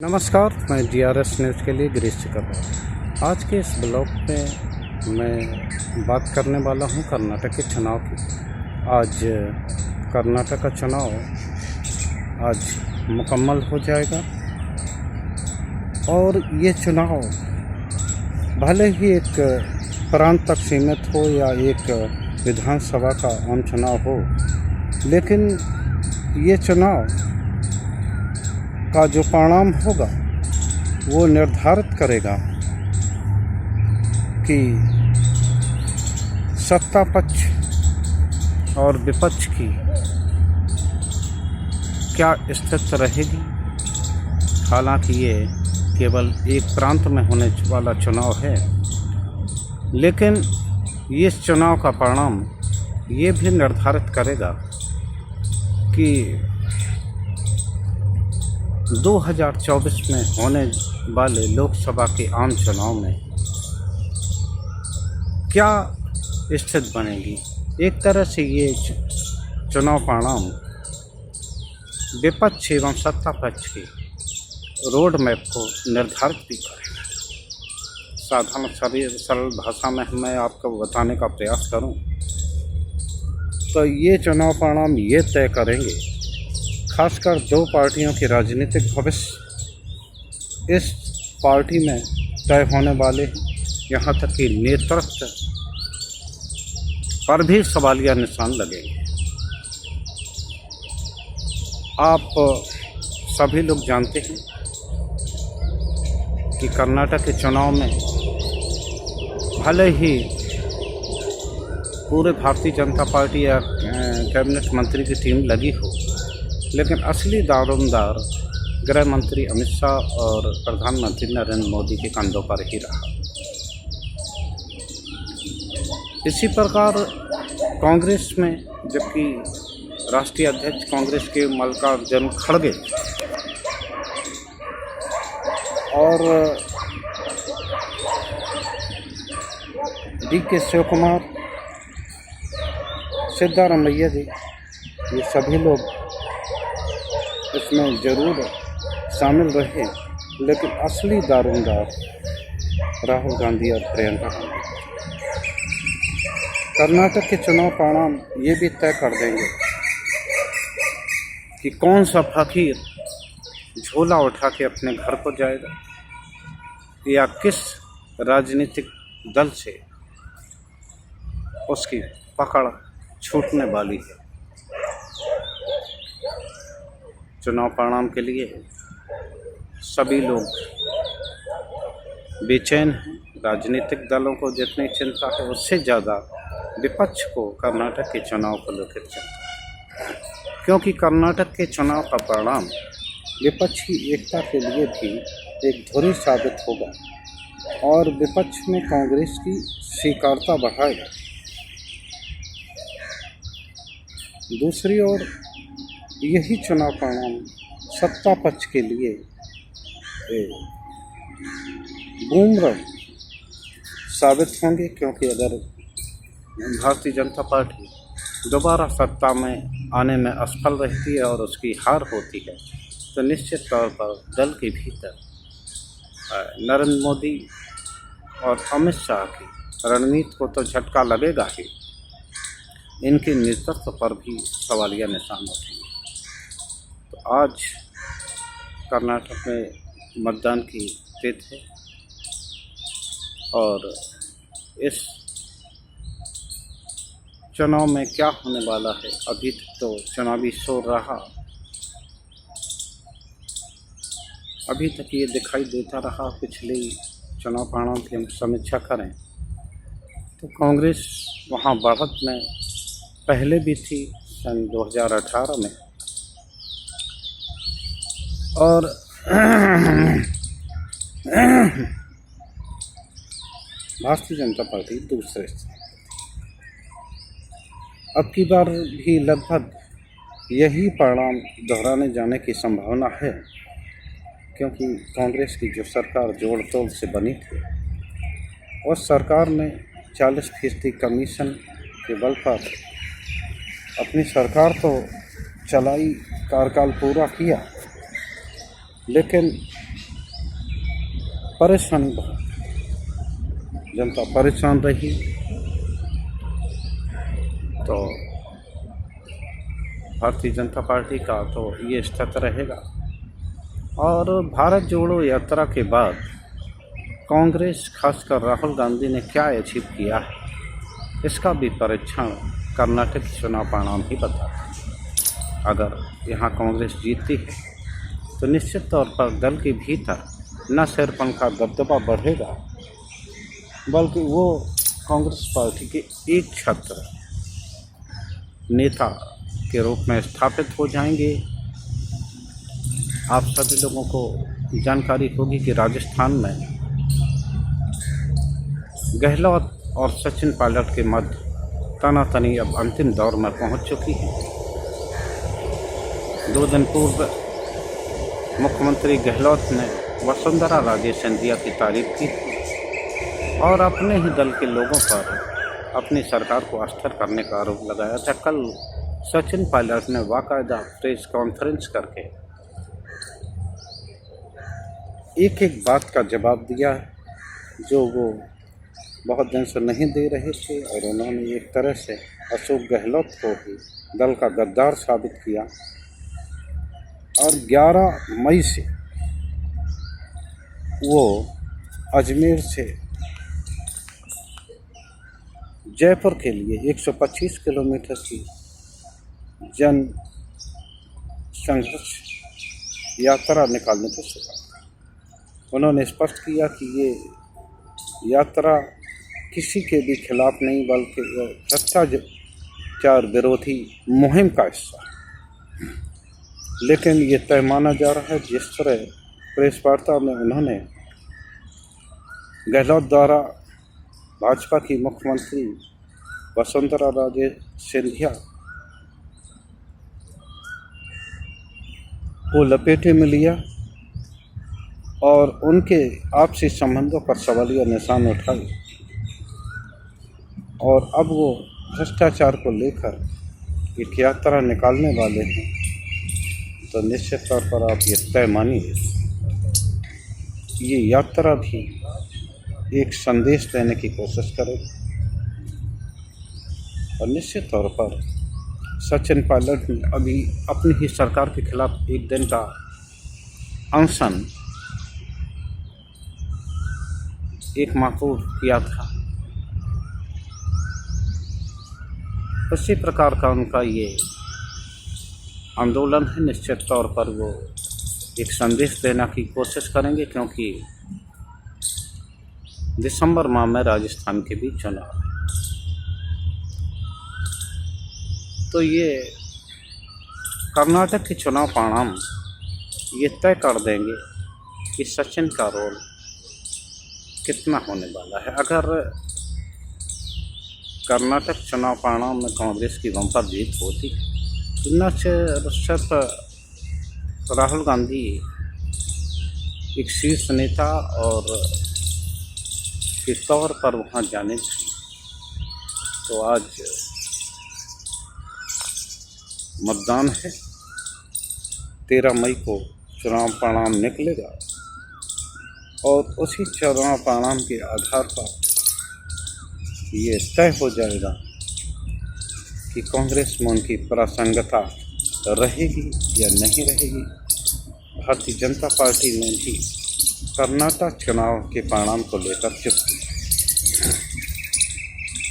नमस्कार, मैं GRS news के लिए गिरीश कर रहा हूँ। आज के इस ब्लॉग में मैं बात करने वाला हूँ कर्नाटक के चुनाव की। आज कर्नाटक का चुनाव आज मुकम्मल हो जाएगा और ये चुनाव भले ही एक प्रांत तक सीमित हो या एक विधानसभा का आम चुनाव हो, लेकिन ये चुनाव का जो परिणाम होगा वो निर्धारित करेगा कि सत्ता पक्ष और विपक्ष की क्या स्थिति रहेगी। हालांकि ये केवल एक प्रांत में होने वाला चुनाव है, लेकिन इस चुनाव का परिणाम ये भी निर्धारित करेगा कि 2024 में होने वाले लोकसभा के आम चुनाव में क्या स्थिति बनेगी। एक तरह से ये चुनाव परिणाम विपक्ष एवं सत्ता पक्ष की रोड मैप को निर्धारित भी करेगा। साधारण सरल भाषा में मैं आपको बताने का प्रयास करूं तो ये चुनाव परिणाम ये तय करेंगे, खासकर दो पार्टियों के राजनीतिक भविष्य इस पार्टी में तय होने वाले हैं। यहाँ तक कि नेतृत्व पर भी सवालिया निशान लगेंगे। आप सभी लोग जानते हैं कि कर्नाटक के चुनाव में भले ही पूरे भारतीय जनता पार्टी या कैबिनेट मंत्री की टीम लगी हो, लेकिन असली दारोमदार गृह मंत्री अमित शाह और प्रधानमंत्री नरेंद्र मोदी के कंधों पर ही रहा। इसी प्रकार कांग्रेस में, जबकि राष्ट्रीय अध्यक्ष कांग्रेस के मल्लिकार्जुन खड़गे और DK शिवकुमार, सिद्धारमैया जी, ये सभी लोग इसमें ज़रूर शामिल रहे, लेकिन असली दारोमदार राहुल गांधी और प्रियंका गांधी। कर्नाटक के चुनाव परिणाम ये भी तय कर देंगे कि कौन सा फकीर झोला उठा के अपने घर को जाएगा या किस राजनीतिक दल से उसकी पकड़ छूटने वाली है। चुनाव परिणाम के लिए सभी लोग बेचैन हैं। राजनीतिक दलों को जितनी चिंता है, उससे ज़्यादा विपक्ष को कर्नाटक के चुनाव को लेकर चिंता है, क्योंकि कर्नाटक के चुनाव का परिणाम विपक्ष की एकता के लिए भी एक धुरी साबित होगा और विपक्ष में कांग्रेस की स्वीकार्यता बढ़ाएगा। दूसरी ओर यही चुनाव परिणाम सत्ता पक्ष के लिए बूमरंग साबित होंगे, क्योंकि अगर भारतीय जनता पार्टी दोबारा सत्ता में आने में असफल रहती है और उसकी हार होती है, तो निश्चित तौर पर दल के भीतर नरेंद्र मोदी और अमित शाह की रणनीति को तो झटका लगेगा ही, इनके नेतृत्व पर भी सवालिया निशान उठेंगे। तो आज कर्नाटक में मतदान की तिथि है और इस चुनाव में क्या होने वाला है, अभी तो चुनावी शोर रहा, अभी तक ये दिखाई देता रहा। पिछले चुनाव परिणाम की हम समीक्षा करें तो कांग्रेस वहाँ बढ़त में पहले भी थी सन 2018 में, और भारतीय जनता पार्टी दूसरे स्थान। अब की बार भी लगभग यही परिणाम दोहराने जाने की संभावना है, क्योंकि कांग्रेस की जो सरकार जोड़ तोड़ से बनी थी, उस सरकार ने 40% कमीशन के बल पर अपनी सरकार तो चलाई, कार्यकाल पूरा किया, लेकिन परेशानी बहुत, जनता परेशान रही। तो भारतीय जनता पार्टी का तो ये स्थिति रहेगा। और भारत जोड़ो यात्रा के बाद कांग्रेस, खासकर राहुल गांधी ने क्या अचीव किया है, इसका भी परीक्षण कर्नाटक चुनाव परिणाम ही बताता है। अगर यहाँ कांग्रेस जीतती है तो निश्चित तौर पर दल के भीतर न सिर्फ उनका दबदबा बढ़ेगा, बल्कि वो कांग्रेस पार्टी के एक छत्र नेता के रूप में स्थापित हो जाएंगे। आप सभी लोगों को जानकारी होगी कि राजस्थान में गहलोत और सचिन पायलट के मध्य तनातनी अब अंतिम दौर में पहुंच चुकी है। 2 दिन पूर्व मुख्यमंत्री गहलोत ने वसुंधरा राजे सिंधिया की तारीफ की और अपने ही दल के लोगों पर अपनी सरकार को अस्थिर करने का आरोप लगाया था। कल सचिन पायलट ने बाकायदा प्रेस कॉन्फ्रेंस करके एक एक बात का जवाब दिया जो वो बहुत दिन से नहीं दे रहे थे, और उन्होंने एक तरह से अशोक गहलोत को ही दल का गद्दार साबित किया। और 11 मई से वो अजमेर से जयपुर के लिए 125 किलोमीटर की जन संघर्ष यात्रा निकालने को सोचा। उन्होंने स्पष्ट किया कि ये यात्रा किसी के भी खिलाफ नहीं, बल्कि भ्रष्टाचार विरोधी मुहिम का हिस्सा है। लेकिन ये तय माना जा रहा है, जिस तरह प्रेस वार्ता में उन्होंने गहलोत द्वारा भाजपा की मुख्यमंत्री वसुंधरा राजे सिंधिया को लपेटे में लिया और उनके आपसी संबंधों पर सवालिया निशान उठाए, और अब वो भ्रष्टाचार को लेकर एक यात्रा निकालने वाले हैं, तो निश्चित तौर पर आप ये तय मानिए ये यात्रा भी एक संदेश देने की कोशिश करेगी। और निश्चित तौर पर सचिन पायलट ने अभी अपनी ही सरकार के खिलाफ एक दिन का अनशन एक माह पूर्व किया था। उसी प्रकार का उनका ये आंदोलन है। निश्चित तौर पर वो एक संदेश देने की कोशिश करेंगे, क्योंकि दिसंबर माह में राजस्थान के भी चुनाव है। तो ये कर्नाटक के चुनाव परिणाम ये तय कर देंगे कि सचिन का रोल कितना होने वाला है। अगर कर्नाटक चुनाव परिणाम में कांग्रेस की बम्पर जीत होती तो न सिर्फ राहुल गांधी एक शीर्ष नेता और के तौर पर वहाँ जाने थे, तो आज मतदान है, 13 मई को चुनाव परिणाम निकलेगा और उसी चुनाव परिणाम के आधार पर ये तय हो जाएगा कि कांग्रेस में उनकी प्रासंगिकता रहेगी या नहीं रहेगी। भारतीय जनता पार्टी ने भी कर्नाटक चुनाव के परिणाम को लेकर चुप की।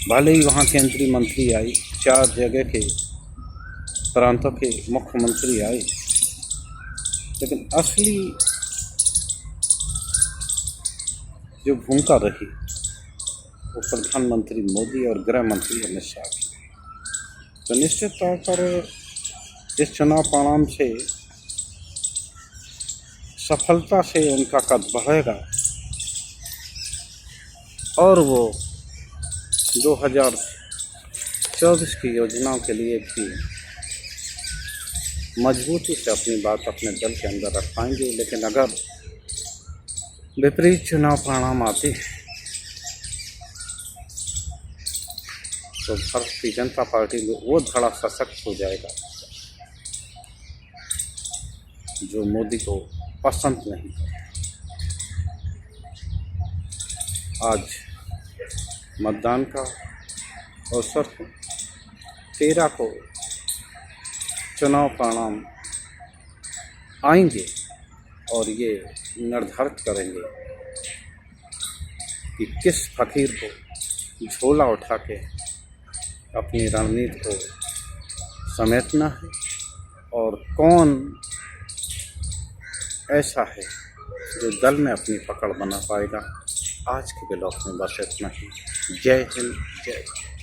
भले ही वहाँ केंद्रीय मंत्री आई, 4 जगह के प्रांतों के मुख्यमंत्री आए, लेकिन असली जो भूमिका रही वो प्रधानमंत्री मोदी और गृह मंत्री अमित शाह की। तो निश्चित तौर पर इस चुनाव परिणाम से सफलता से उनका कद बढ़ेगा और वो 2024 की योजनाओं के लिए भी मजबूती से अपनी बात अपने दल के अंदर रख पाएंगे। लेकिन अगर विपरीत चुनाव परिणाम आते हैं तो भारतीय जनता पार्टी में वो धड़ा सशक्त हो जाएगा जो मोदी को पसंद नहीं करता। आज मतदान का अवसर है। 13 को चुनाव परिणाम आएंगे और ये निर्धारित करेंगे कि किस फकीर को झोला उठा के अपनी रणनीति को समेटना है और कौन ऐसा है जो दल में अपनी पकड़ बना पाएगा। आज के ब्लॉग में बस इतना ही। जय हिंद, जय भारत।